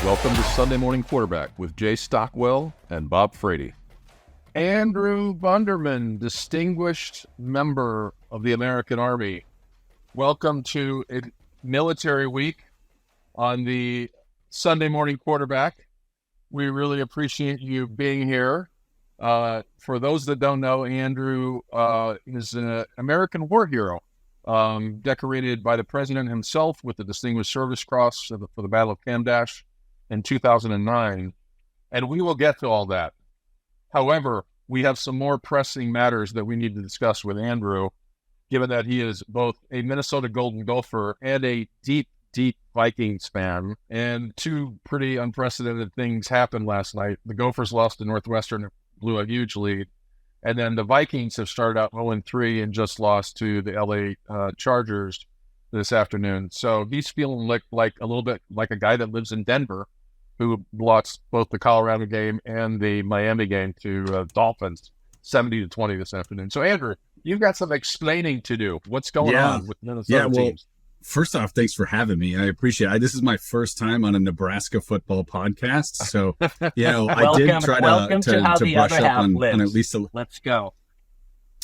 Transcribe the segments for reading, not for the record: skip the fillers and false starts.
Welcome to Sunday Morning Quarterback with Jay Stockwell and Bob Frady. Andrew Bundermann, distinguished member of the American Army. Welcome to a military week on the Sunday Morning Quarterback. We really appreciate you being here. For those that don't know, Andrew is an American war hero, decorated by the president himself with the Distinguished Service Cross for the Battle of Kamdesh in 2009. And we will get to all that. However, we have some more pressing matters that we need to discuss with Andrew, given that he is both a Minnesota Golden Gopher and a deep Vikings fan. And two pretty unprecedented things happened last night. The Gophers lost to Northwestern, blew a huge lead. And then the Vikings have started out 0-3 and just lost to the LA Chargers this afternoon. So he's feeling like a little bit like a guy that lives in Denver, who lost both the Colorado game and the Miami game to Dolphins 70-20 this afternoon. So Andrew, you've got some explaining to do. What's going on with Minnesota teams? First off, thanks for having me. I appreciate it. This is my first time on a Nebraska football podcast. So, I did try to brush up on at least a... Let's go.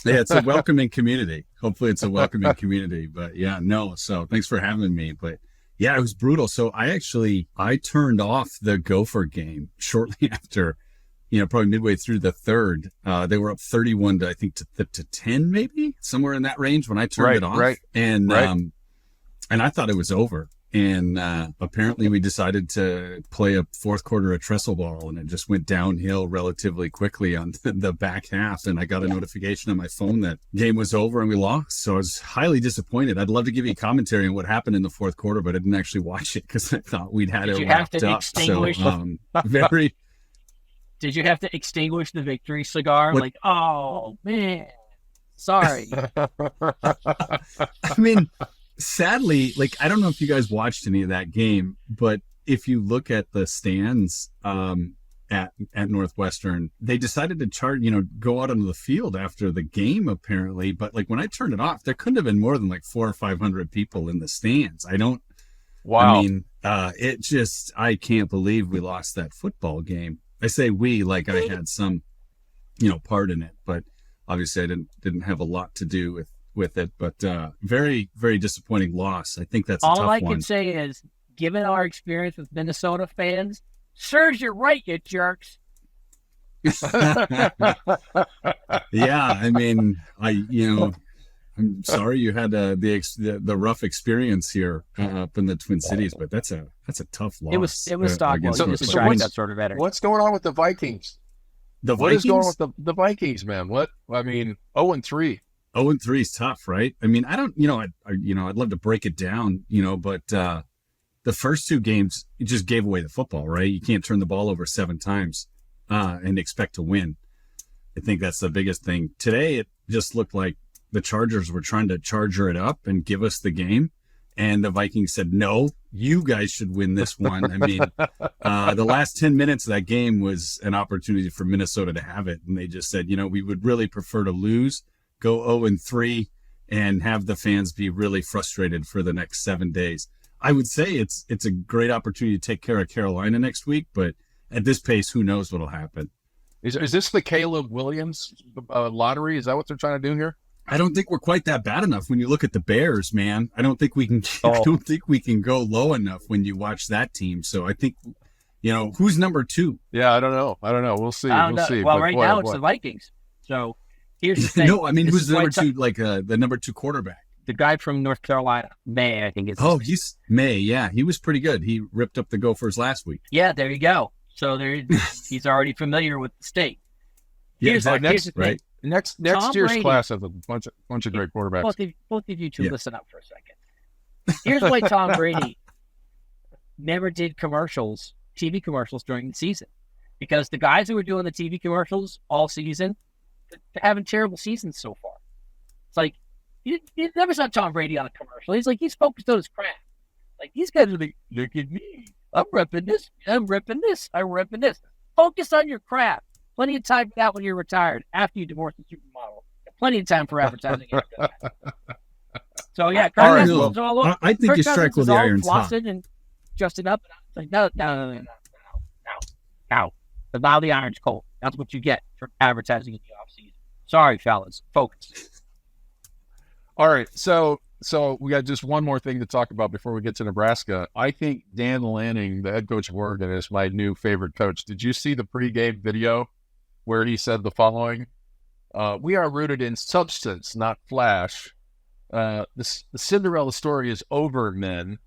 Yeah, it's a welcoming community. Hopefully it's a welcoming community. But so thanks for having me. But yeah, it was brutal. So I turned off the Gopher game shortly after, probably midway through the third. They were up 31 to 10, maybe somewhere in that range when I turned it off. Right. And I thought it was over. And apparently we decided to play a fourth quarter of trestle ball, and it just went downhill relatively quickly on the back half. And I got a notification on my phone that game was over and we lost. So I was highly disappointed. I'd love to give you a commentary on what happened in the fourth quarter, but I didn't actually watch it because I thought we'd had it wrapped up. Extinguish Did you have to extinguish the victory cigar? Like, oh man, sorry. I mean, sadly, I don't know if you guys watched any of that game, but if you look at the stands at Northwestern, they decided to go out onto the field after the game, apparently. But when I turned it off, there couldn't have been more than 400 or 500 people in the stands. Wow. I mean, I can't believe we lost that football game. I say we, I had some, part in it, but obviously I didn't have a lot to do with it, but very, very disappointing loss. I think that's all a tough I one. can say is, given our experience with Minnesota fans, serves you right, you jerks. Yeah, I mean, I'm sorry you had the rough experience here up in the Twin Cities, but that's a tough loss. It was Stockwell. What's going on with the Vikings? What is going on with the Vikings, man? What? I mean, 0-3. 0-3 is tough, right? I mean, I don't, I'd love to break it down, but the first two games, you just gave away the football, right? You can't turn the ball over 7 times and expect to win. I think that's the biggest thing. Today, it just looked like the Chargers were trying to charger it up and give us the game. And the Vikings said, no, you guys should win this one. I mean, the last 10 minutes of that game was an opportunity for Minnesota to have it. And they just said, we would really prefer to lose, go 0-3, and have the fans be really frustrated for the next 7 days. I would say it's a great opportunity to take care of Carolina next week, but at this pace, who knows what'll happen. Is this the Caleb Williams lottery? Is that what they're trying to do here? I don't think we're quite that bad enough when you look at the Bears, man. I don't think we can. I don't think we can go low enough when you watch that team. So I think, who's number 2? Yeah, I don't know. We'll see. We'll see. Well, now it's the Vikings. So here's the thing. No, I mean, who's the number 2? The number 2 quarterback. The guy from North Carolina, May, I think it's. Oh, he's May. Yeah, he was pretty good. He ripped up the Gophers last week. Yeah, there you go. So he's already familiar with the state. Here's the thing. Next year's class has a bunch of great quarterbacks. Both of you two listen up for a second. Here's why Tom Brady never did TV commercials during the season. Because the guys who were doing the TV commercials all season, they're having terrible seasons so far. It's like, you never saw Tom Brady on a commercial. He's focused on his craft. These guys are like, look at me. I'm repping this. I'm repping this. I'm repping this. Focus on your craft. Plenty of time for that when you're retired, after you divorce the supermodel. Plenty of time for advertising after that. So, yeah, Kirk Cousins is all over. I think you strike with the iron's hot. And dressing up It's like, no. But now the iron's cold. That's what you get for advertising in the offseason. Sorry, fellas. Focus. All right. So we got just one more thing to talk about before we get to Nebraska. I think Dan Lanning, the head coach of Oregon, is my new favorite coach. Did you see the pregame video where he said the following? We are rooted in substance, not flash. The Cinderella story is over, men.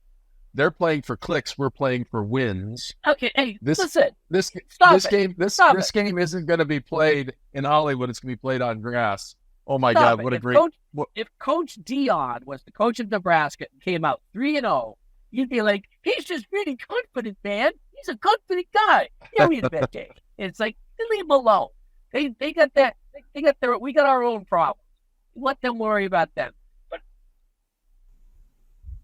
They're playing for clicks. We're playing for wins. Okay, hey, listen. This game isn't going to be played in Hollywood. It's going to be played on grass. Oh my God! What a great! If Coach Dion was the coach of Nebraska and came out 3-0, you'd be like, he's just really confident, man. He's a confident guy. Yeah, we had that day. It's like, leave him alone. They got that. They got their. We got our own problems. Let them worry about them.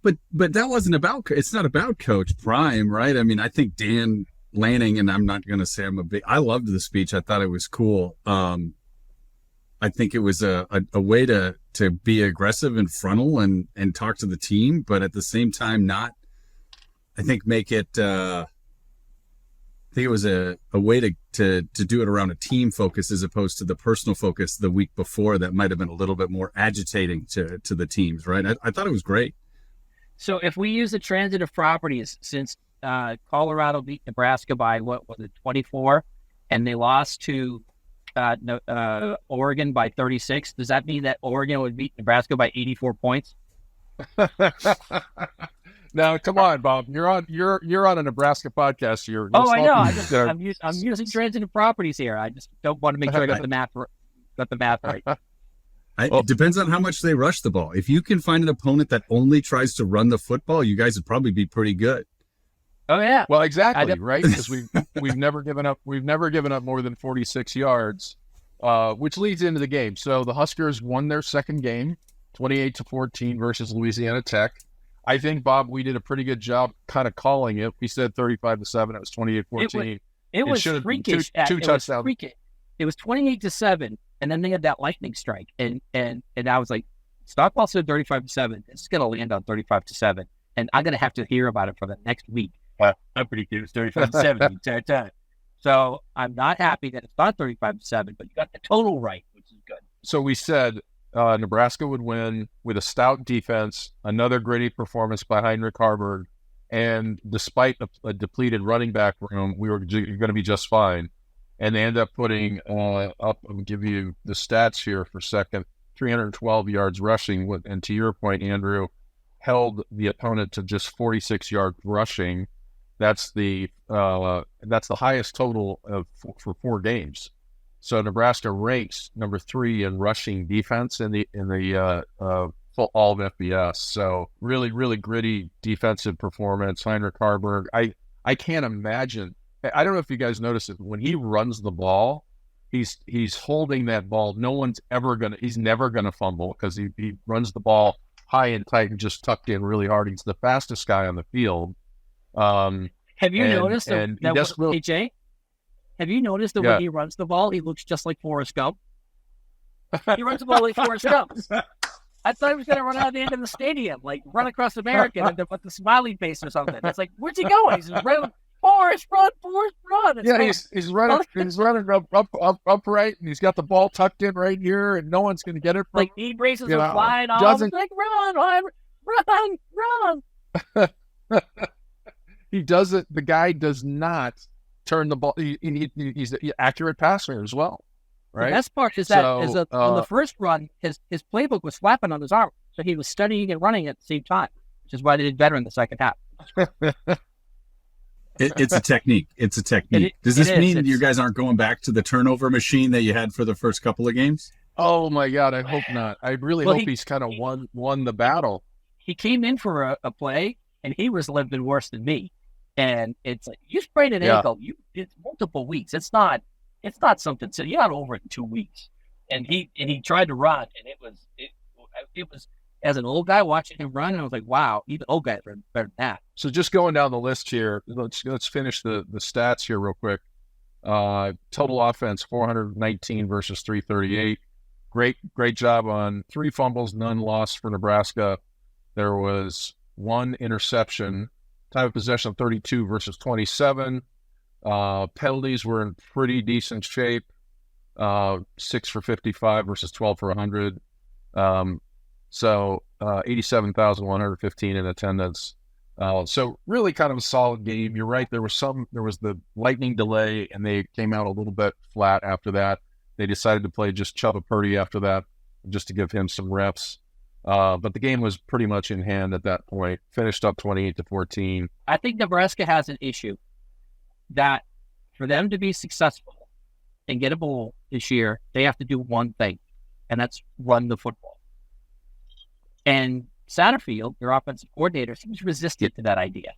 But that wasn't about. It's not about Coach Prime, right? I mean, I think Dan Lanning, and I'm not going to say I loved the speech. I thought it was cool. I think it was a way to be aggressive and frontal and talk to the team, but at the same time, not. I think make it. I think it was a way to do it around a team focus as opposed to the personal focus the week before that might have been a little bit more agitating to the teams, right? I thought it was great. So if we use the transitive properties, since Colorado beat Nebraska by, what was it, 24, and they lost to Oregon by 36, does that mean that Oregon would beat Nebraska by 84 points? Now, come on, Bob. You're on a Nebraska podcast here. I know. I'm using transitive properties here. I just don't want to make sure I got the math right. It depends on how much they rush the ball. If you can find an opponent that only tries to run the football, you guys would probably be pretty good. Oh yeah. Well, exactly, right? Because we've never given up. We've never given up more than 46 yards, which leads into the game. So the Huskers won their second game, 28-14 versus Louisiana Tech. I think, Bob, we did a pretty good job kind of calling it. We said 35-7. It was 28-14. It was freakish. Two touchdowns. It was 28-7. And then they had that lightning strike, and I was like, Stockwell said 35-7. This is going to land on 35-7, and I'm going to have to hear about it for the next week. I'm pretty good. It's 35-7 the entire time. So I'm not happy that it's not 35-7, but you got the total right, which is good. So we said Nebraska would win with a stout defense, another gritty performance by Heinrich Haarberg, and despite a depleted running back room, we were going to be just fine. And they end up putting up, I'll give you the stats here for a second, 312 yards rushing. And to your point, Andrew, held the opponent to just 46 yards rushing. That's the highest total for 4 games. So Nebraska ranks number 3 in rushing defense in the all of FBS. So really, really gritty defensive performance. Heinrich Haarberg. I can't imagine. I don't know if you guys notice it. When he runs the ball, he's holding that ball. He's never gonna fumble because he runs the ball high and tight and just tucked in really hard. He's the fastest guy on the field. Have you noticed AJ? Have you noticed that when he runs the ball, he looks just like Forrest Gump? He runs the ball like Forrest Gump. I thought he was going to run out of the end of the stadium, like run across America and with the smiley face or something. It's like, where's he going? He's running. Forrest, run! It's he's running. He's running upright, and he's got the ball tucked in right here, and no one's going to get it. Like knee braces are flying off. Like run! He doesn't. The guy does not turn the ball. He's an accurate passer as well, right? The best part is that on the first run, his playbook was flapping on his arm, so he was studying and running at the same time, which is why they did better in the second half. It's a technique. It's a technique. Does this mean you guys aren't going back to the turnover machine that you had for the first couple of games? Oh my God, I hope not. I really hope he's kind of won the battle. He came in for a play, and he was living worse than me. And it's like, you sprained an ankle. It's multiple weeks. It's not something. So you're not over it in 2 weeks. And he tried to run, and it was. As an old guy watching him run, and I was like, wow, even old guys are better than that. So just going down the list here, let's finish the stats here real quick. Total offense, 419 versus 338. Great job on 3 fumbles, none lost for Nebraska. There was 1 interception Time of possession of 32 versus 27. Penalties were in pretty decent shape. 6 for 55 versus 12 for 100. So 87,115 in attendance. So really kind of a solid game. You're right. There was the lightning delay, and they came out a little bit flat after that. They decided to play just Chubba Purdy after that, just to give him some reps. But the game was pretty much in hand at that point. Finished up 28-14. I think Nebraska has an issue that for them to be successful and get a bowl this year, they have to do one thing, and that's run the football. And Satterfield, their offensive coordinator, seems resistant to that idea.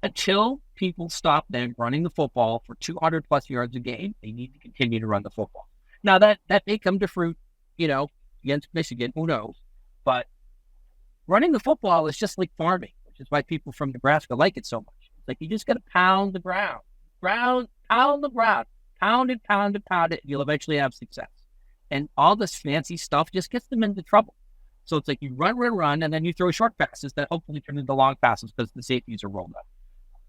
Until people stop them running the football for 200-plus yards a game, they need to continue to run the football. Now, that may come to fruit, against Michigan. Who knows? But running the football is just like farming, which is why people from Nebraska like it so much. It's like you just got to pound the ground, pound the ground, pound it, and you'll eventually have success. And all this fancy stuff just gets them into trouble. So it's like you run, and then you throw short passes that hopefully turn into long passes because the safeties are rolled up.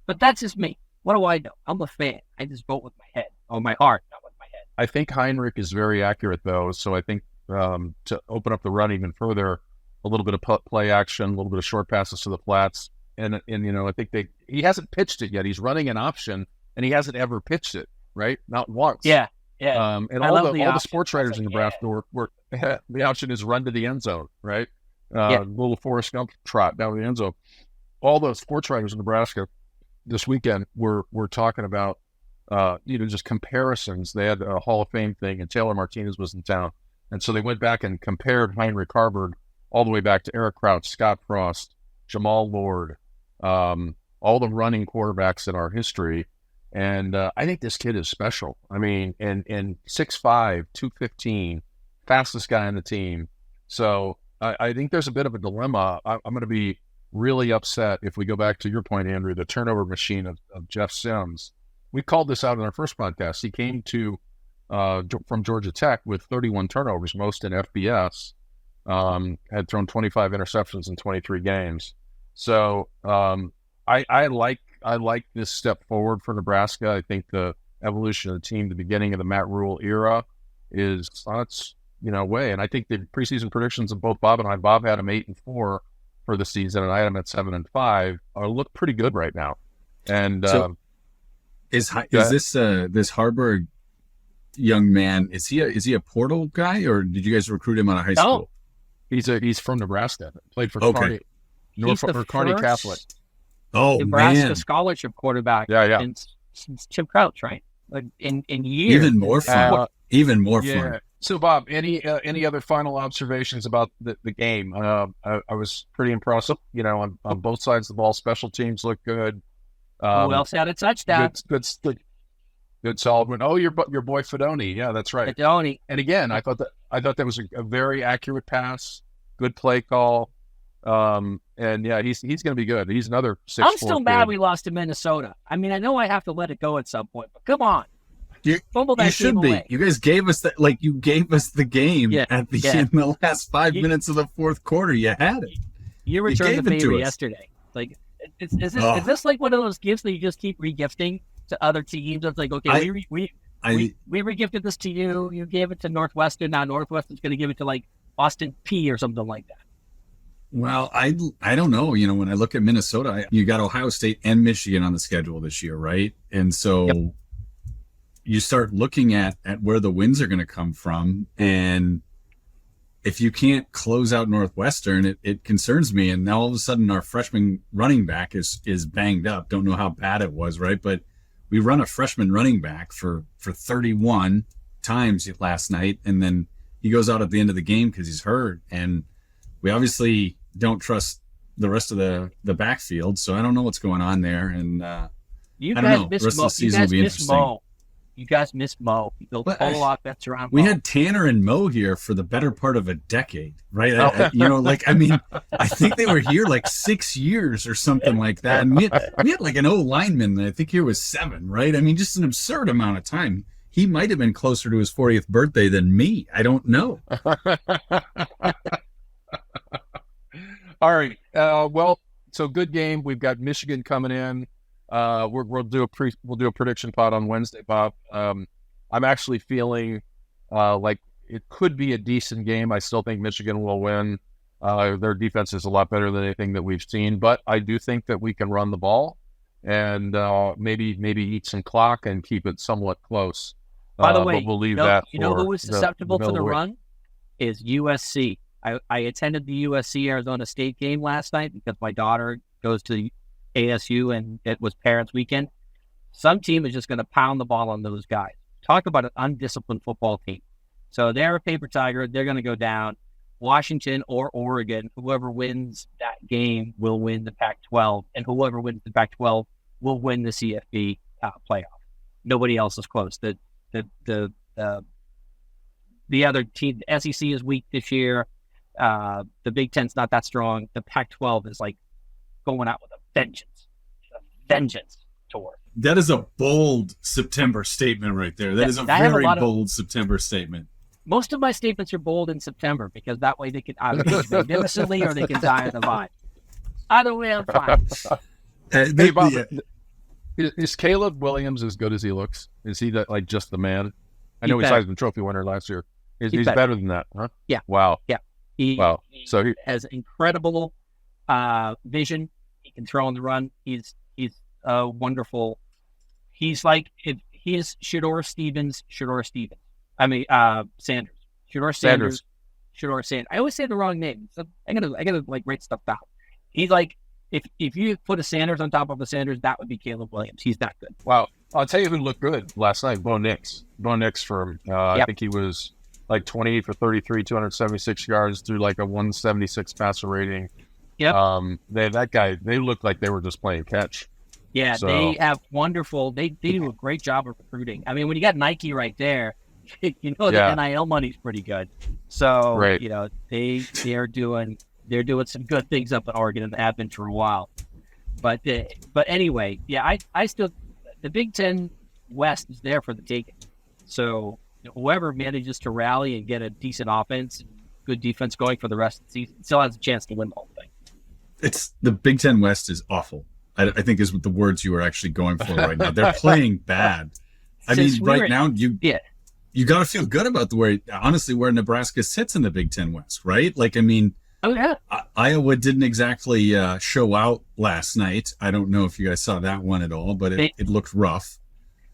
But that's just me. What do I know? I'm a fan. I just vote with my head, or my heart, not with my head. I think Heinrich is very accurate, though. So I think to open up the run even further, a little bit of play action, a little bit of short passes to the flats. And I think he hasn't pitched it yet. He's running an option, and he hasn't ever pitched it, right? Not once. Yeah. And all the sports writers in Nebraska were the option is run to the end zone, right? Little Forrest Gump trot down the end zone. All the sports writers in Nebraska this weekend were talking about, just comparisons. They had a Hall of Fame thing, and Taylor Martinez was in town. And so they went back and compared Heinrich Haarberg all the way back to Eric Crouch, Scott Frost, Jamal Lord, all the running quarterbacks in our history. And I think this kid is special. I mean, and 6'5", 215, fastest guy on the team. So I think there's a bit of a dilemma. I'm going to be really upset if we go back to your point, Andrew, the turnover machine of Jeff Sims. We called this out in our first podcast. He came from Georgia Tech with 31 turnovers, most in FBS. Had thrown 25 interceptions in 23 games. So I like this step forward for Nebraska. I think the evolution of the team, the beginning of the Matt Rule era, is on its way. And I think the preseason predictions of both Bob and I, Bob had them 8-4 for the season, and I had them at 7-5. Look pretty good right now. And so is this Haarberg young man? Is he a portal guy, or did you guys recruit him out of high school? He's from Nebraska. Played for okay. Kearney Catholic. Oh, Nebraska man. scholarship quarterback. Yeah. Since Chip Crouch, right? Like in years. Even more fun. Fun. So, Bob, any other final observations about the game? I was pretty impressed. On both sides of the ball, special teams look good. Who else had a touchdown? Good solid win. Oh, your boy Fedoni. Yeah, that's right. Fedoni. And again, I thought that was a very accurate pass. Good play call. And yeah, he's going to be good. He's another 6'4". I'm still mad we lost to Minnesota. I mean, I know I have to let it go at some point, but come on. Fumble that you should game be. away. You guys gave us you gave us the game in the last 5 minutes of the fourth quarter. You had it. You returned the favor yesterday. Like, is this like one of those gifts that you just keep regifting to other teams? It's like, okay, we regifted this to you. You gave it to Northwestern. Now Northwestern's going to give it to like Austin P or something like that. Well, I don't know. When I look at Minnesota, you got Ohio State and Michigan on the schedule this year, right? And so you start looking at where the wins are going to come from. And if you can't close out Northwestern, it concerns me. And now all of a sudden our freshman running back is banged up. Don't know how bad it was, right? But we run a freshman running back for 31 times last night. And then he goes out at the end of the game because he's hurt. And we obviously don't trust the rest of the backfield. So I don't know what's going on there. And you I don't know. The rest of the season will be interesting. You guys miss Mo. You built a whole offense around Mo. We had Tanner and Mo here for the better part of a decade, right? I think they were here like 6 years or something like that. And we had like an O lineman that I think here was 7, right? I mean, just an absurd amount of time. He might have been closer to his 40th birthday than me. I don't know. All right. good game. We've got Michigan coming in. We'll do a prediction pod on Wednesday, Bob. I'm actually feeling like it could be a decent game. I still think Michigan will win. Their defense is a lot better than anything that we've seen, but I do think that we can run the ball and maybe eat some clock and keep it somewhat close. By the way, we'll leave that. You know who was susceptible to the run is USC. I attended the USC Arizona State game last night because my daughter goes to ASU and it was Parents' Weekend. Some team is just going to pound the ball on those guys. Talk about an undisciplined football team. So they're a paper tiger. They're going to go down. Washington or Oregon, whoever wins that game will win the Pac-12, and whoever wins the Pac-12 will win the CFB playoff. Nobody else is close. The other team, the SEC is weak this year. The Big Ten's not that strong. The Pac-12 is like going out with a vengeance tour. That is a bold September statement right there. That is a very bold September statement. Most of my statements are bold in September because that way they can either age magnificently or they can die on the vine. Either way, I'm fine. Hey, Bob, is Caleb Williams as good as he looks? Is he like just the man? I know he's Heisman Trophy winner last year. He's better than that, huh? Yeah. Wow. Yeah. He has incredible vision. He can throw on the run. He's wonderful. He's like Shedeur Stevens. I mean, Sanders. Shedeur Sanders. I always say the wrong name. So I gotta like write stuff down. He's like, if you put a Sanders on top of a Sanders, that would be Caleb Williams. He's that good. Wow. I'll tell you who looked good last night. Bo Nix from, I think he was like 28 for 33, 276 yards through like a 176 passer rating. Yep. They looked like they were just playing catch. Yeah, so they have wonderful, they do a great job of recruiting. I mean, when you got Nike right there, you know, the NIL money's pretty good. So, right. You know, they're doing some good things up in Oregon and have been for a while. But anyway, yeah, I still, the Big Ten West is there for the taking. So whoever manages to rally and get a decent offense, good defense going for the rest of the season still has a chance to win the whole thing. It's the Big Ten West is awful. I think is what the words you were actually going for right now. They're playing bad. I mean, now you got to feel good about where Nebraska sits in the Big Ten West, right? Like, I mean, Iowa didn't exactly show out last night. I don't know if you guys saw that one at all, but it looked rough.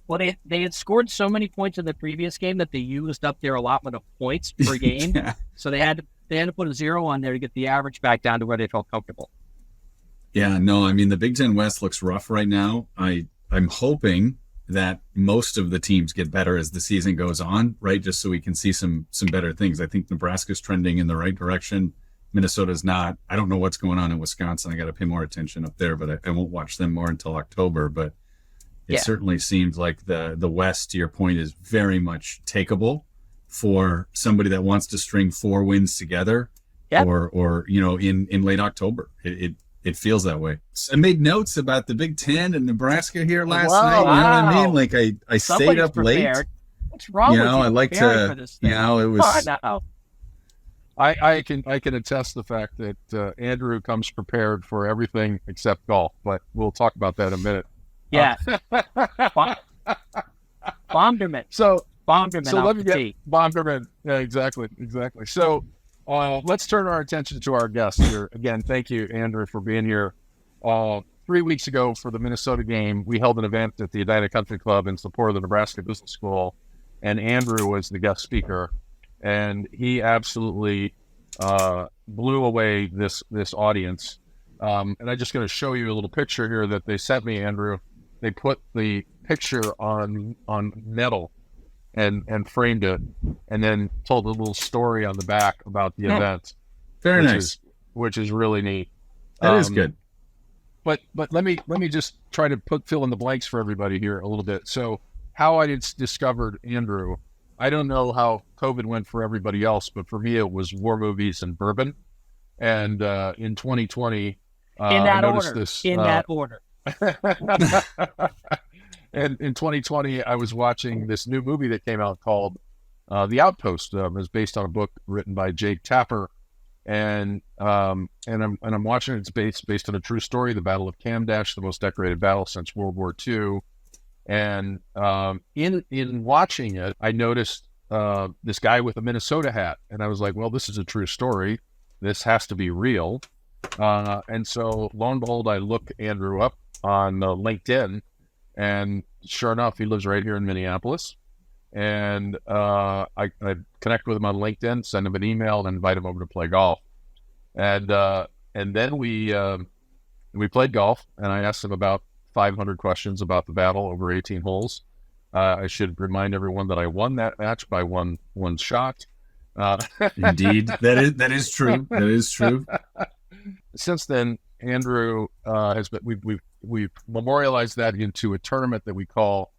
Well, they had scored so many points in the previous game that they used up their allotment of points per game. Yeah. So they had to put a 0 on there to get the average back down to where they felt comfortable. Yeah, no, I mean, the Big Ten West looks rough right now. I'm hoping that most of the teams get better as the season goes on, right? Just so we can see some better things. I think Nebraska's trending in the right direction. Minnesota's not. I don't know what's going on in Wisconsin. I got to pay more attention up there, but I won't watch them more until October. But it certainly seems like the West, to your point, is very much takeable for somebody that wants to string 4 wins together or you know, in late October. It feels that way. I made notes about the Big Ten and Nebraska here last night. You know what I mean? Like I stayed up late. What's wrong with you? I like to, you know, it was. I can attest the fact that Andrew comes prepared for everything except golf, but we'll talk about that in a minute. Yeah. Bomberman. So Bomberman. let me get Bomberman. Yeah, exactly. So let's turn our attention to our guest here. Again, thank you, Andrew, for being here. 3 weeks ago for the Minnesota game, we held an event at the Edina Country Club in support of the Nebraska Business School, and Andrew was the guest speaker, and he absolutely blew away this audience. And I'm just going to show you a little picture here that they sent me, Andrew. They put the picture on metal and framed it, and then told a little story on the back about the event. Very nice. Which is really neat. That is good. But let me just try to fill in the blanks for everybody here a little bit. So how I discovered Andrew, I don't know how COVID went for everybody else, but for me it was war movies and bourbon. And in 2020, I noticed this. In that order. And in 2020, I was watching this new movie that came out called The Outpost. It was based on a book written by Jake Tapper. and I'm watching it. It's based on a true story, the Battle of Kamdesh, the most decorated battle since World War II. And in watching it, I noticed this guy with a Minnesota hat, and I was like, well, this is a true story. This has to be real. And so, lo and behold, I look Andrew up on LinkedIn, and sure enough, he lives right here in Minneapolis. And I connect with him on LinkedIn, send him an email, and invite him over to play golf. And then we played golf, and I asked him about 500 questions about the battle over 18 holes. I should remind everyone that I won that match by one shot. Indeed, that is true. That is true. Since then, Andrew has been. We've memorialized that into a tournament that we call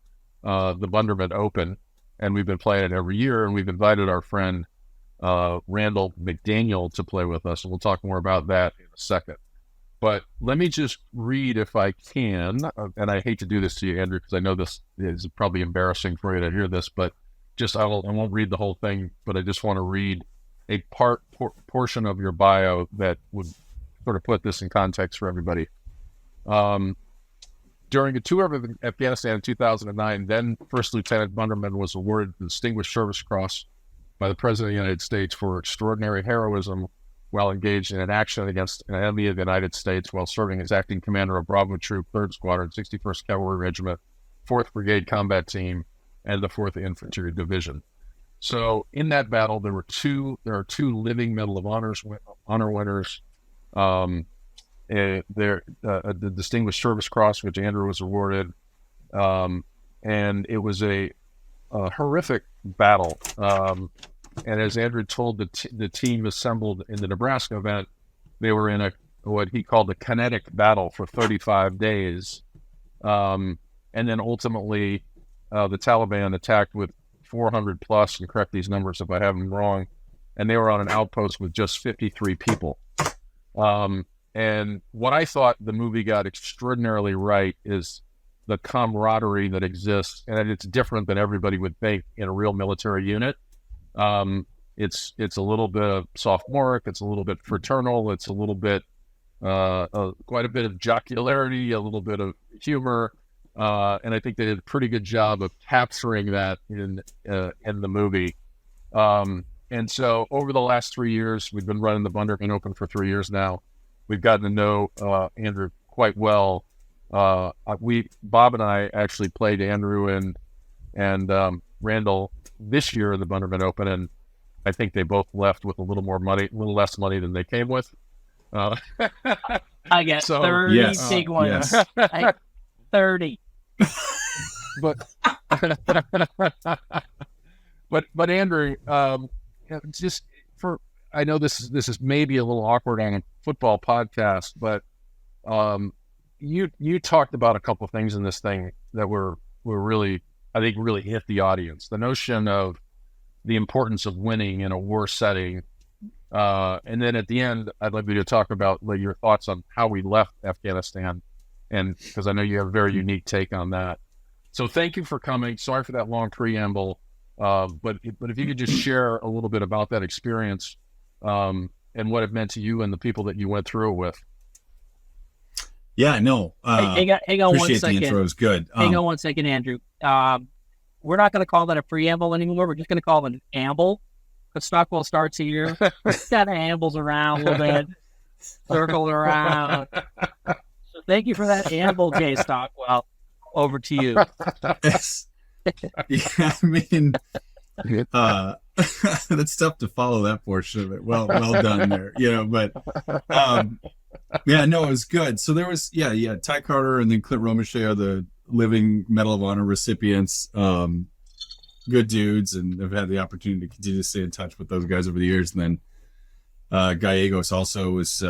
the Bundermann Open, and we've been playing it every year. And we've invited our friend Randall McDaniel to play with us, and we'll talk more about that in a second. But let me just read, if I can, and I hate to do this to you, Andrew, because I know this is probably embarrassing for you to hear this, but I won't read the whole thing, but I just want to read a portion of your bio that would sort of put this in context for everybody. During a tour of Afghanistan in 2009, then First Lieutenant Bundermann was awarded the Distinguished Service Cross by the President of the United States for extraordinary heroism while engaged in an action against an enemy of the United States while serving as acting commander of Bravo Troop, 3rd Squadron, 61st Cavalry Regiment, 4th Brigade Combat Team, and the 4th Infantry Division. So in that battle, there are two living Medal of Honor winners. The Distinguished Service Cross, which Andrew was awarded, and it was a horrific battle. And as Andrew told the team assembled in the Nebraska event, they were in what he called a kinetic battle for 35 days. And then ultimately, the Taliban attacked with 400 plus, and correct these numbers if I have them wrong, and they were on an outpost with just 53 people. And what I thought the movie got extraordinarily right is the camaraderie that exists, and it's different than everybody would think in a real military unit. It's a little bit of sophomoric, it's a little bit fraternal, it's a little bit, quite a bit of jocularity, a little bit of humor, and I think they did a pretty good job of capturing that in the movie. And so over the last 3 years, we've been running the Bundermann Open for 3 years now. We've gotten to know Andrew quite well. Bob and I actually played Andrew and Randall this year in the Bundermann Open, and I think they both left with a little less money than they came with. I got 30 big ones. Yes. 30. But Andrew, just for, I know this is maybe a little awkward on a football podcast, but you talked about a couple of things in this thing that were really, I think, really hit the audience. The notion of the importance of winning in a war setting, and then at the end, I'd like you to talk about your thoughts on how we left Afghanistan, and because I know you have a very unique take on that. So thank you for coming. Sorry for that long preamble, but if you could just share a little bit about that experience, and what it meant to you and the people that you went through it with. Yeah, no. Hang on one second. The intro is good. Hang on one second, Andrew. We're not going to call that a preamble anymore. We're just going to call it an amble. Because Stockwell starts here, kind of ambles around a little bit, circles around. So thank you for that amble, Jay Stockwell. Over to you. Yeah, I mean, that's tough to follow that portion of it. Well done there, but yeah, no, it was good. So there was, Ty Carter and then Clint Romeshay are the living Medal of Honor recipients. Good dudes, and I've had the opportunity to continue to stay in touch with those guys over the years. And then Gallegos also was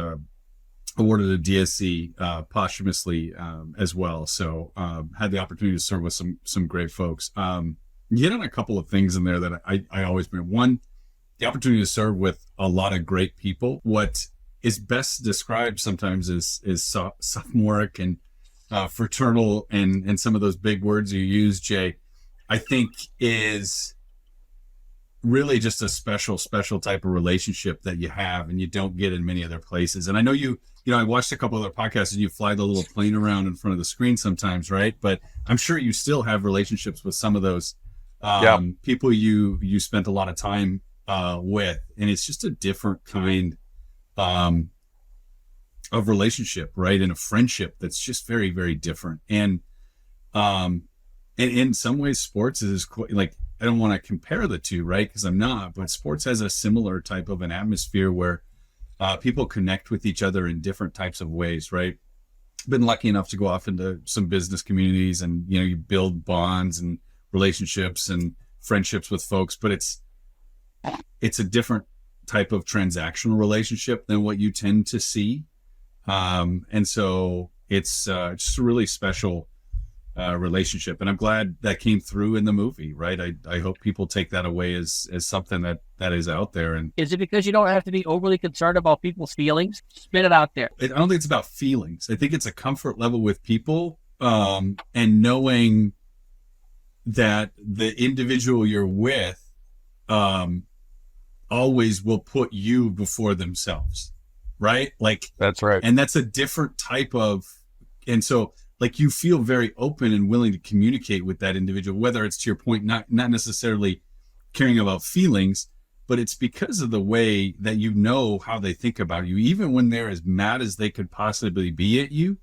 awarded a DSC posthumously as well. So had the opportunity to serve with some great folks. You hit on a couple of things in there that I always been. One, the opportunity to serve with a lot of great people. What is best described sometimes is sophomoric and fraternal, and some of those big words you use, Jay, I think is really just a special type of relationship that you have, and you don't get in many other places. And I know I watched a couple other podcasts, and you fly the little plane around in front of the screen sometimes, right? But I'm sure you still have relationships with some of those people you spent a lot of time with, and it's just a different kind of relationship, right? And a friendship that's just very, very different. And in some ways, sports is like, I don't want to compare the two, right? Because I'm not, but sports has a similar type of an atmosphere where people connect with each other in different types of ways, right? Been lucky enough to go off into some business communities, and you build bonds and relationships and friendships with folks, but it's a different type of transactional relationship than what you tend to see. And so it's just a really special relationship, and I'm glad that came through in the movie, right? I hope people take that away as something that is out there. And is it because you don't have to be overly concerned about people's feelings? Spit it out there. I don't think it's about feelings. I think it's a comfort level with people, and knowing that the individual you're with always will put you before themselves, right? Like, that's right. And that's a different type of, and so like you feel very open and willing to communicate with that individual, whether it's, to your point, not necessarily caring about feelings, but it's because of the way that how they think about you. Even when they're as mad as they could possibly be at you,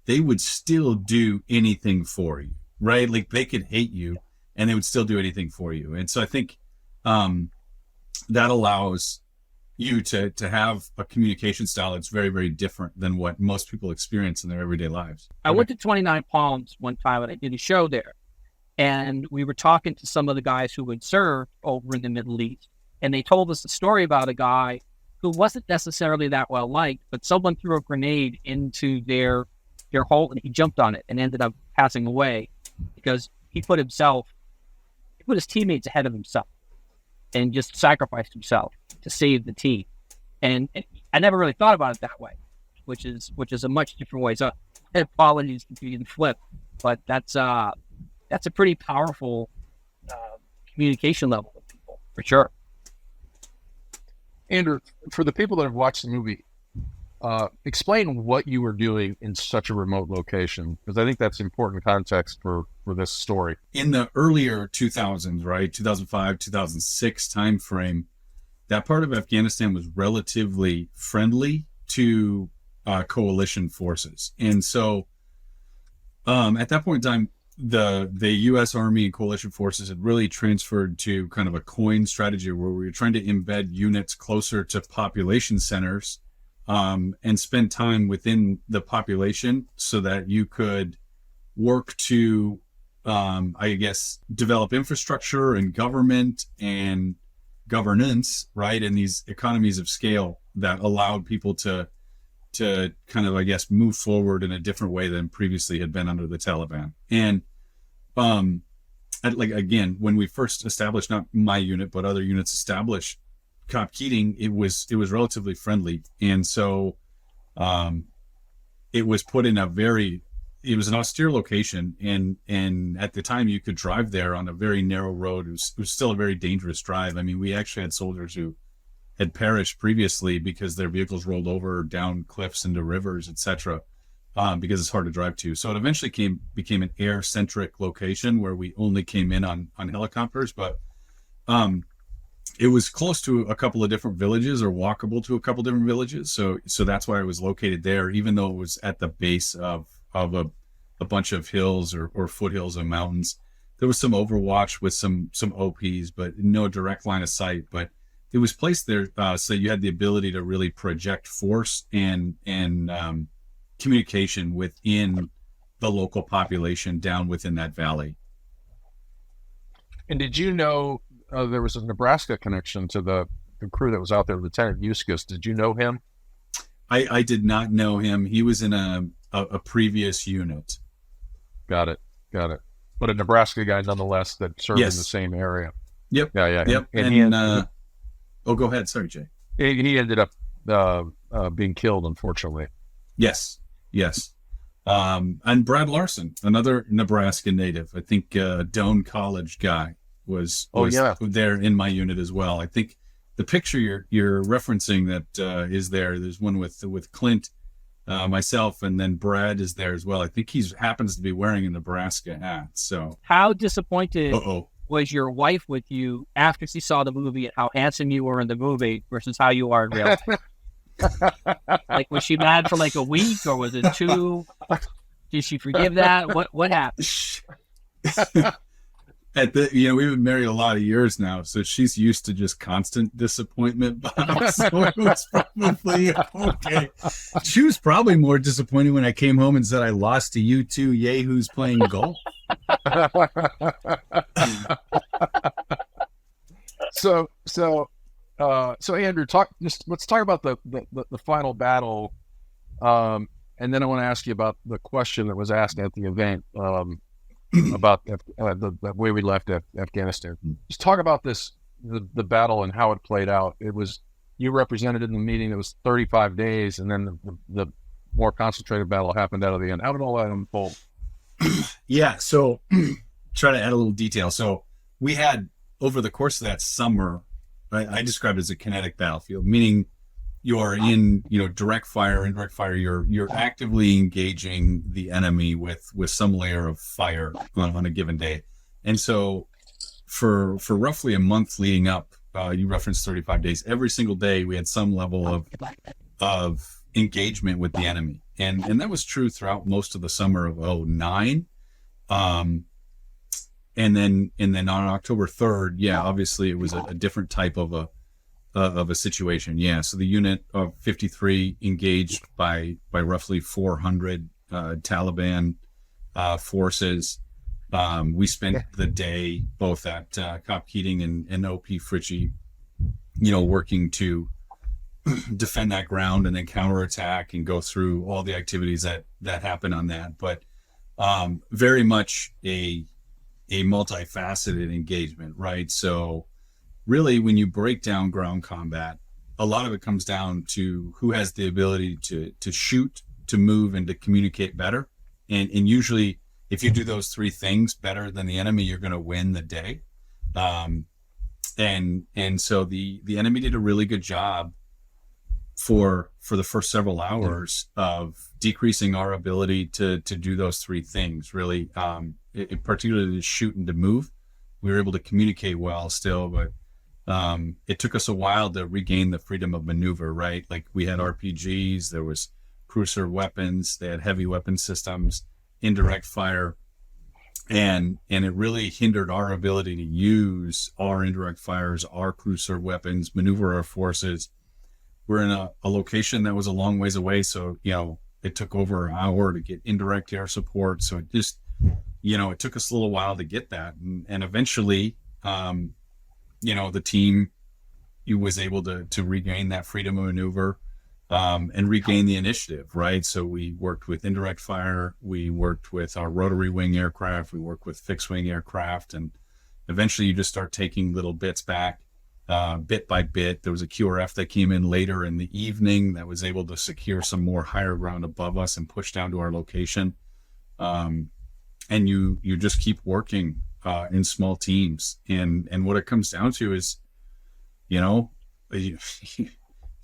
they would still do anything for you, right? Like they could hate you and they would still do anything for you. And so I think that allows you to have a communication style that's very, very different than what most people experience in their everyday lives. I went to 29 Palms one time and I did a show there. And we were talking to some of the guys who had served over in the Middle East. And they told us a story about a guy who wasn't necessarily that well liked, but someone threw a grenade into their hole and he jumped on it and ended up passing away because he put his teammates ahead of himself and just sacrificed himself to save the team. And I never really thought about it that way, which is a much different way. So apologies if you didn't flip, but that's a pretty powerful communication level with people, for sure. Andrew, for the people that have watched the movie, explain what you were doing in such a remote location, because I think that's important context for this story. In the earlier 2000s, right, 2005, 2006 timeframe, that part of Afghanistan was relatively friendly to coalition forces. And so at that point in time, the U.S. Army and coalition forces had really transferred to kind of a coin strategy where we were trying to embed units closer to population centers and spend time within the population so that you could work to, develop infrastructure and government and governance, right? And these economies of scale that allowed people to kind of, move forward in a different way than previously had been under the Taliban. And when we first established, not my unit, but other units established Cop Keating, it was relatively friendly. And so it was put in it was an austere location. And at the time you could drive there on a very narrow road. It was still a very dangerous drive. I mean, we actually had soldiers who had perished previously because their vehicles rolled over down cliffs into rivers, etc., because it's hard to drive to. So it eventually became an air-centric location where we only came in on helicopters, but it was close to a couple of different villages, or walkable to a couple different villages. So that's why it was located there, even though it was at the base of a bunch of hills or foothills and mountains. There was some overwatch with some OPs, but no direct line of sight. But it was placed there so you had the ability to really project force and communication within the local population down within that valley. And did you know there was a Nebraska connection to the crew that was out there, Lieutenant Huskers? Did you know him? I did not know him. He was in a previous unit. Got it. But a Nebraska guy nonetheless that served in the same area. Yep. Yeah. Yep. Go ahead. Sorry, Jay. He ended up being killed, unfortunately. Yes. And Brad Larson, another Nebraska native, I think Doane College guy. was there in my unit as well. I think the picture you're referencing that is there's one with Clint, myself, and then Brad is there as well. I think he happens to be wearing a Nebraska hat. So how disappointed was your wife with you after she saw the movie and how handsome you were in the movie versus how you are in real life? Like, was she mad for like a week, or was it 2? Did she forgive that? What happened? We've been married a lot of years now, so she's used to just constant disappointment. So it was probably okay. She was probably more disappointed when I came home and said I lost to you two yahoos playing golf. So Andrew, let's talk about the final battle, and then I want to ask you about the question that was asked at the event about the way we left Afghanistan. Just talk about the battle and how it played out. It was, you represented in the meeting. It was 35 days, and then the more concentrated battle happened out of the end. How did all that unfold? Yeah, so try to add a little detail. So we had, over the course of that summer, I described it as a kinetic battlefield, meaning you're in, direct fire, indirect fire. You're actively engaging the enemy with some layer of fire on a given day. And so for roughly a month leading up, you referenced 35 days, every single day we had some level of engagement with the enemy. And that was true throughout most of the summer of 2009. And then on October 3rd, obviously it was a different type of a situation. Yeah. So the unit of 53 engaged by roughly 400 Taliban forces. We spent the day both at Cop Keating and OP Fritchie, working to defend that ground and then counterattack and go through all the activities that happen on that. But very much a multifaceted engagement, right? So really, when you break down ground combat, a lot of it comes down to who has the ability to shoot, to move, and to communicate better. And usually, if you do those 3 things better than the enemy, you're going to win the day. And so the enemy did a really good job for the first several hours of decreasing our ability to do those 3 things. Really, particularly to shoot and to move. We were able to communicate well still, but it took us a while to regain the freedom of maneuver, right? Like, we had RPGs, there was cruiser weapons, they had heavy weapon systems, indirect fire, and it really hindered our ability to use our indirect fires, our cruiser weapons, maneuver our forces. We're in a location that was a long ways away, so it took over an hour to get indirect air support. So it just, it took us a little while to get that, and eventually, the team was able to regain that freedom of maneuver and regain the initiative, right? So we worked with indirect fire, we worked with our rotary wing aircraft, we worked with fixed wing aircraft, and eventually you just start taking little bits back, bit by bit. There was a QRF that came in later in the evening that was able to secure some more higher ground above us and push down to our location. And you just keep working in small teams, and what it comes down to is,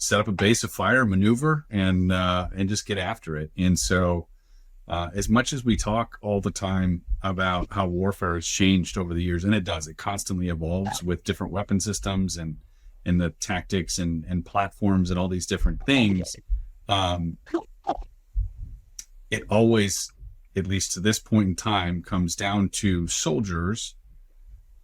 set up a base of fire, maneuver, and just get after it. And so, as much as we talk all the time about how warfare has changed over the years, and it does, it constantly evolves with different weapon systems and the tactics and platforms and all these different things. It always, at least to this point in time, comes down to soldiers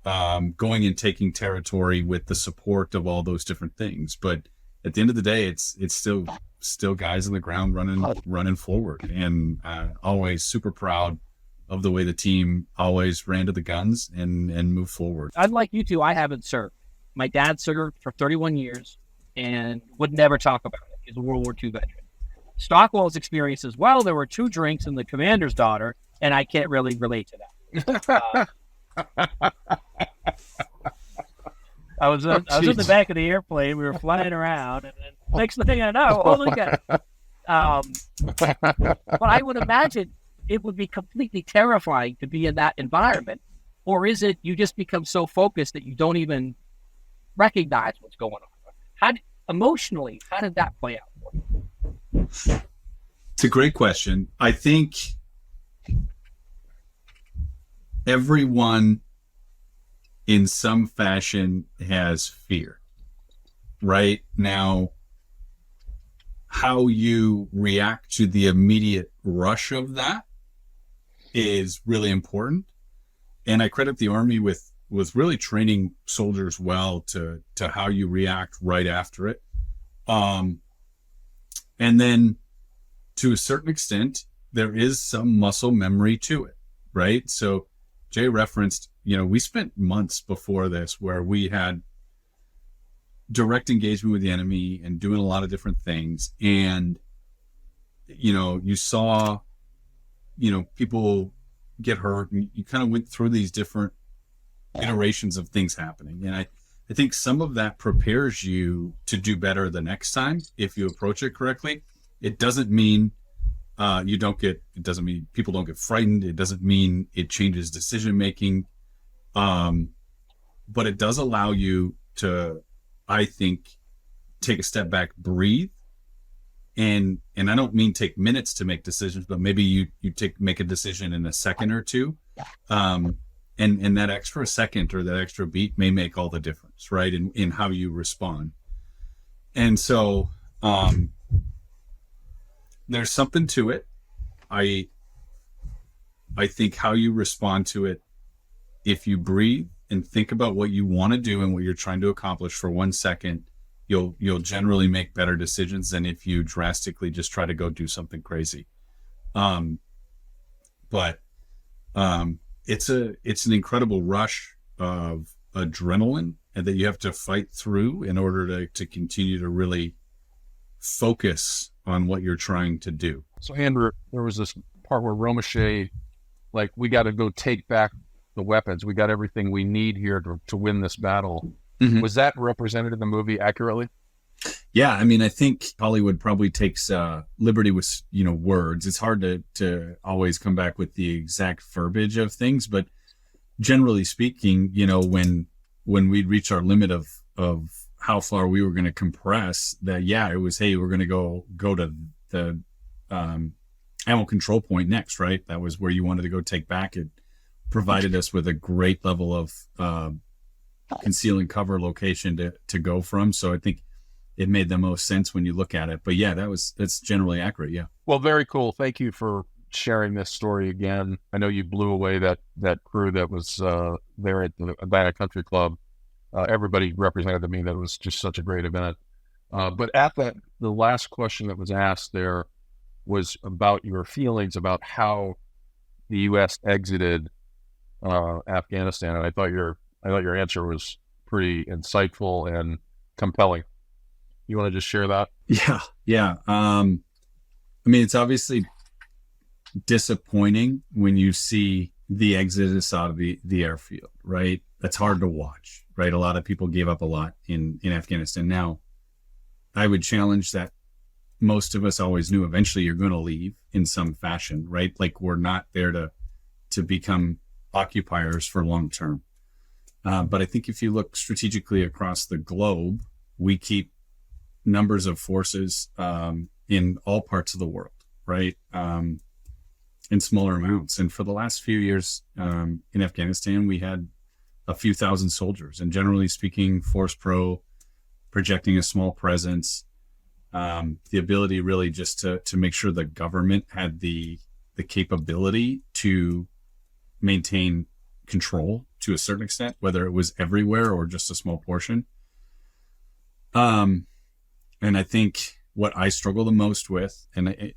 going and taking territory with the support of all those different things. But at the end of the day, it's still guys on the ground running forward, and always super proud of the way the team always ran to the guns and moved forward. Unlike you two, I haven't served. My dad served for 31 years and would never talk about it. He's a World War II veteran. Stockwell's experience as well, there were 2 drinks and the commander's daughter, and I can't really relate to that. I was in the back of the airplane. We were flying around, and then next thing I know, holy God. But I would imagine it would be completely terrifying to be in that environment Or is it you just become so focused that you don't even recognize what's going on? Emotionally, how did that play out for you? It's a great question. I think everyone in some fashion has fear, right? Now, how you react to the immediate rush of that is really important. And I credit the Army with really training soldiers well to how you react right after it. And then to a certain extent, there is some muscle memory to it, right? So Jay referenced, we spent months before this where we had direct engagement with the enemy and doing a lot of different things. And, you saw, people get hurt, and you kind of went through these different iterations of things happening. And I think some of that prepares you to do better the next time if you approach it correctly. It doesn't mean it doesn't mean people don't get frightened. It doesn't mean it changes decision making. But it does allow you to, I think, take a step back, breathe. And I don't mean take minutes to make decisions, but maybe you make a decision in a second or two. And that extra second or that extra beat may make all the difference, right? In how you respond. And so, there's something to it. I think how you respond to it, if you breathe and think about what you want to do and what you're trying to accomplish for 1 second, you'll generally make better decisions than if you drastically just try to go do something crazy. But it's an incredible rush of adrenaline and that you have to fight through in order to continue to really focus on what you're trying to do. So Andrew, there was this part where Romeshay, we got to go take back the weapons. We got everything we need here to win this battle. Mm-hmm. Was that represented in the movie accurately? Yeah, I mean, I think Hollywood probably takes liberty with words. It's hard to always come back with the exact verbiage of things, but generally speaking, when we'd reach our limit of how far we were going to compress, that it was, hey, we're going to go to the ammo control point next, right? That was where you wanted to go take back. It provided us with a great level of conceal and cover location to go from. So I think it made the most sense when you look at it. But that's generally accurate. Yeah. Well, very cool. Thank you for sharing this story again. I know you blew away that crew that was there at the Atlanta Country Club. Everybody represented to me that it was just such a great event. But at the last question that was asked there was about your feelings about how the U.S. exited Afghanistan, and I thought your answer was pretty insightful and compelling. You want to just share that? Yeah. I mean, it's obviously disappointing when you see the exodus out of the airfield, right? That's hard to watch, right? A lot of people gave up a lot in Afghanistan. Now, I would challenge that most of us always knew eventually you're going to leave in some fashion, right? We're not there to become occupiers for long term. But I think if you look strategically across the globe, we keep numbers of forces in all parts of the world, right? In smaller amounts. And for the last few years in Afghanistan, we had a few thousand soldiers, and generally speaking, Force Pro, projecting a small presence, the ability really just to make sure the government had the capability to maintain control to a certain extent, whether it was everywhere or just a small portion. And I think what I struggle the most with, and I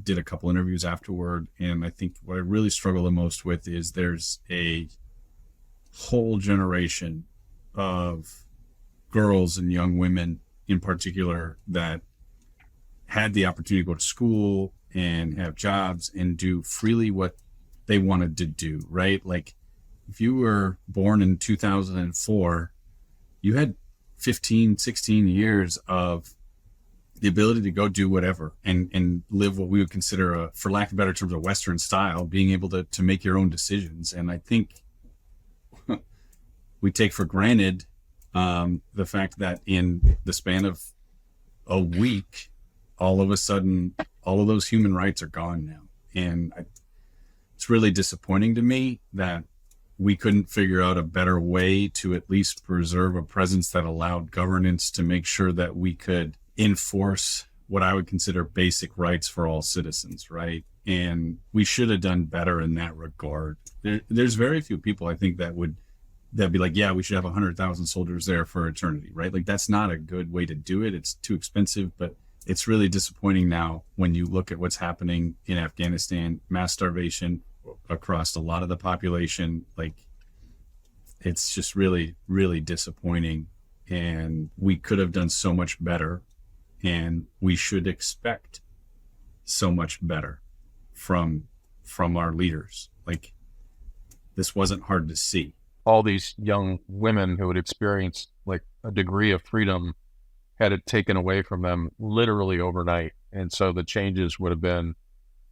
did a couple interviews afterward, and I think what I really struggle the most with is there's a whole generation of girls and young women in particular that had the opportunity to go to school and have jobs and do freely what they wanted to do, right? If you were born in 2004, you had 15, 16 years of the ability to go do whatever and live what we would consider for lack of better terms, a Western style, being able to make your own decisions. And I think we take for granted the fact that in the span of a week, all of a sudden, all of those human rights are gone now. And it's really disappointing to me that we couldn't figure out a better way to at least preserve a presence that allowed governance to make sure that we could enforce what I would consider basic rights for all citizens, right? And we should have done better in that regard. There's very few people, I think, that'd be like, yeah, we should have 100,000 soldiers there for eternity, right? Like, that's not a good way to do it. It's too expensive, but it's really disappointing now when you look at what's happening in Afghanistan, mass starvation across a lot of the population. Like, it's just really, really disappointing. And we could have done so much better, and we should expect so much better from our leaders. Like, this wasn't hard to see. All these young women who had experienced like a degree of freedom had it taken away from them literally overnight. And so the changes would have been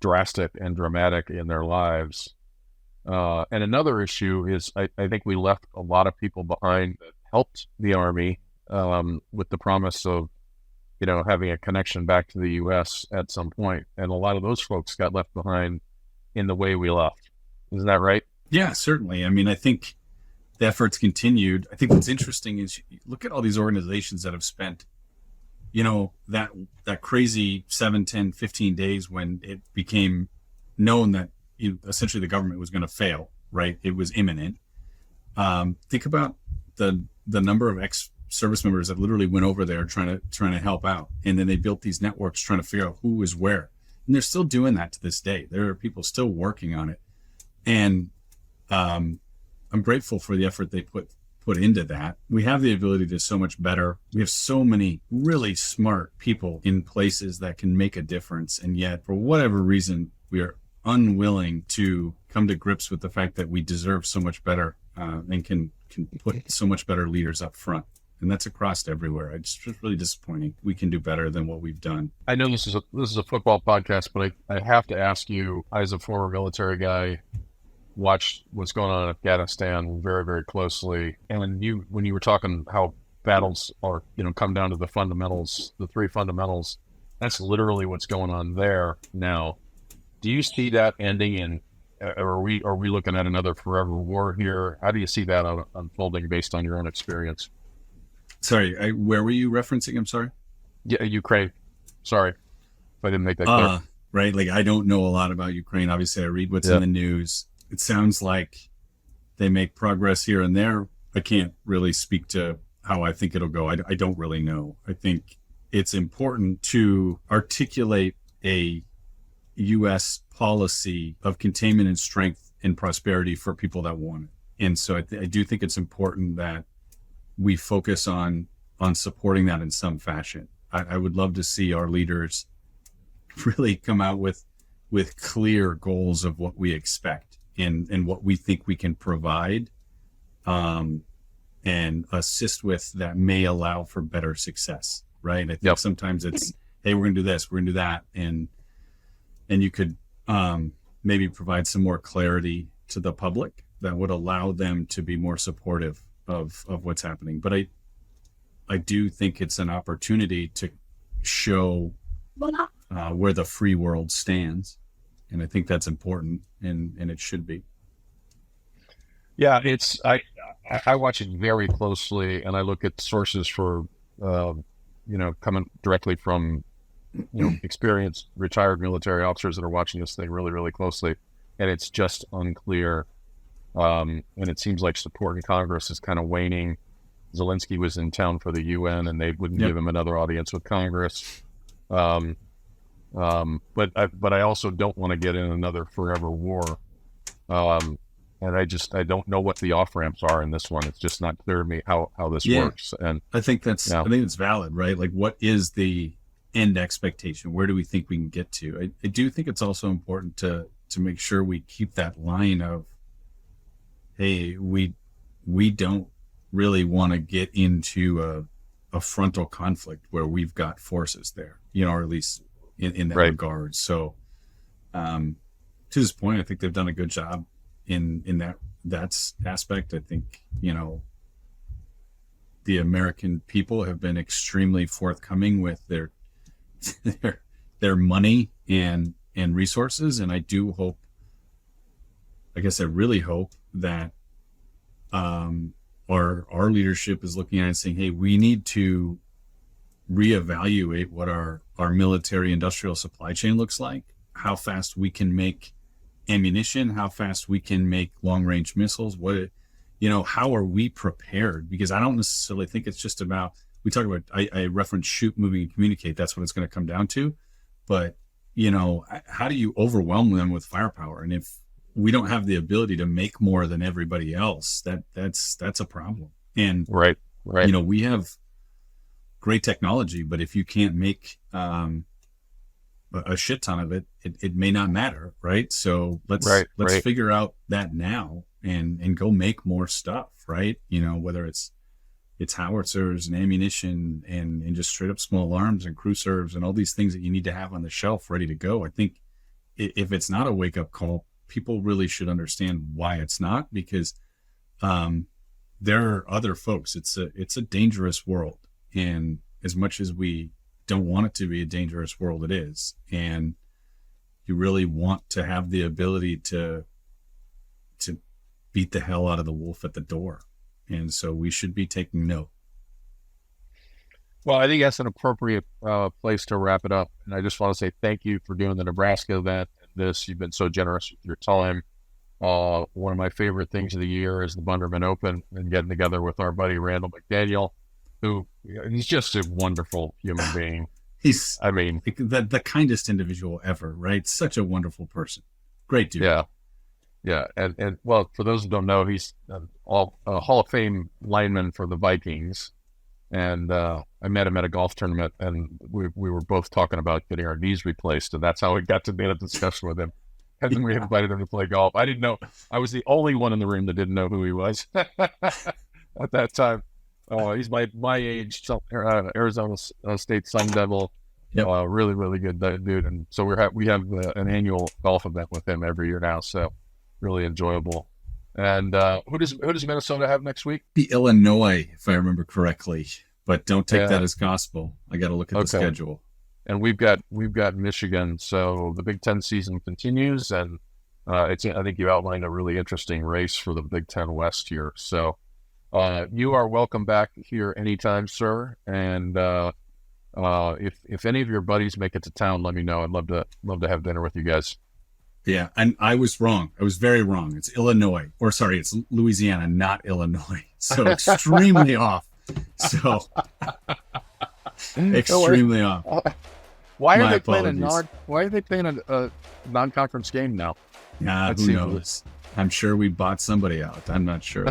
drastic and dramatic in their lives. And another issue is I think we left a lot of people behind that helped the Army with the promise of, having a connection back to the U.S. at some point. And a lot of those folks got left behind in the way we left. Isn't that right? Yeah, certainly. I mean, I think the efforts continued. I think what's interesting is you look at all these organizations that have spent, that crazy 7, 10, 15 days when it became known that essentially the government was going to fail, right? It was imminent. Think about the number of ex-service members that literally went over there trying to help out. And then they built these networks trying to figure out who is where. And they're still doing that to this day. There are people still working on it. And I'm grateful for the effort they put into that. We have the ability to do so much better. We have so many really smart people in places that can make a difference. And yet, for whatever reason, we are unwilling to come to grips with the fact that we deserve so much better and can put so much better leaders up front. And that's across everywhere. It's just really disappointing. We can do better than what we've done. I know this is a football podcast, but I have to ask you, as a former military guy, watched what's going on in Afghanistan very, very closely. And when you were talking how battles are, come down to the fundamentals, the three fundamentals, that's literally what's going on there now. Do you see that ending in, are we looking at another forever war here? How do you see that unfolding based on your own experience? Sorry, where were you referencing? I'm sorry. Yeah, Ukraine. Sorry if I didn't make that clear. Right. Like, I don't know a lot about Ukraine. Obviously, I read what's in the news. It sounds like they make progress here and there. I can't really speak to how I think it'll go. I don't really know. I think it's important to articulate a U.S. policy of containment and strength and prosperity for people that want it. And so I do think it's important that we focus on supporting that in some fashion. I would love to see our leaders really come out with clear goals of what we expect and what we think we can provide and assist with that may allow for better success, right? I think sometimes it's, hey, we're going to do this, we're going to do that. And you could maybe provide some more clarity to the public that would allow them to be more supportive of what's happening. But I do think it's an opportunity to show where the free world stands. And I think that's important, and it should be. Yeah, I watch it very closely, and I look at sources for, coming directly from, experienced retired military officers that are watching this thing really, really closely, and it's just unclear. And it seems like support in Congress is kind of waning. Zelensky was in town for the UN, and they wouldn't give him another audience with Congress. But I also don't want to get in another forever war. And I don't know what the off ramps are in this one. It's just not clear to me how this works. And I think I think it's valid, right? Like, what is the end expectation? Where do we think we can get to? I do think it's also important to make sure we keep that line of, hey, we don't really want to get into a frontal conflict where we've got forces there, or at least in that regard. So to this point, I think they've done a good job in that aspect. I think, the American people have been extremely forthcoming with their money and resources. And I do hope, I guess I really hope that our leadership is looking at it and saying, hey, we need to reevaluate what our military industrial supply chain looks like, how fast we can make ammunition, how fast we can make long range missiles, how are we prepared? Because I don't necessarily think it's just about, we talk about, I reference shoot, moving, and communicate. That's what it's going to come down to. But, how do you overwhelm them with firepower? And if we don't have the ability to make more than everybody else, that's a problem. And right. We have great technology, but if you can't make a shit ton of it, it may not matter, right? So let's figure out that now and go make more stuff, right? Whether it's howitzers and ammunition and just straight up small arms and crew serves and all these things that you need to have on the shelf ready to go. I think if it's not a wake up call, people really should understand why it's not, because there are other folks. It's a dangerous world, and as much as we don't want it to be a dangerous world, it is. And you really want to have the ability to beat the hell out of the wolf at the door. And so we should be taking note. Well, I think that's an appropriate place to wrap it up. And I just want to say thank you for doing the Nebraska event. You've been so generous with your time. One of my favorite things of the year is the Bundermann Open and getting together with our buddy Randall McDaniel, who he's just a wonderful human being. He's the kindest individual ever, right? Such a wonderful person. Great dude. Yeah. And well, for those who don't know, he's a Hall of Fame lineman for the Vikings. And I met him at a golf tournament, and we were both talking about getting our knees replaced, and that's how we got to be in a discussion with him. And then we invited him to play golf. I didn't know. I was the only one in the room that didn't know who he was at that time. He's my age, Arizona State Sun Devil. Yep. Really, really good dude. And so we have an annual golf event with him every year now. So really enjoyable. And who does Minnesota have next week? The Illinois, if I remember correctly. But don't take that as gospel. I got to look at the schedule. And we've got Michigan. So the Big Ten season continues, and I think you outlined a really interesting race for the Big Ten West here. So you are welcome back here anytime, sir. And if any of your buddies make it to town, let me know. I'd love to have dinner with you guys. Yeah, and I was wrong. I was very wrong. It's Illinois, or sorry, it's Louisiana, not Illinois. So extremely off. So extremely off. Why are they playing a non-conference game now? Yeah, who knows? I'm sure we bought somebody out. I'm not sure.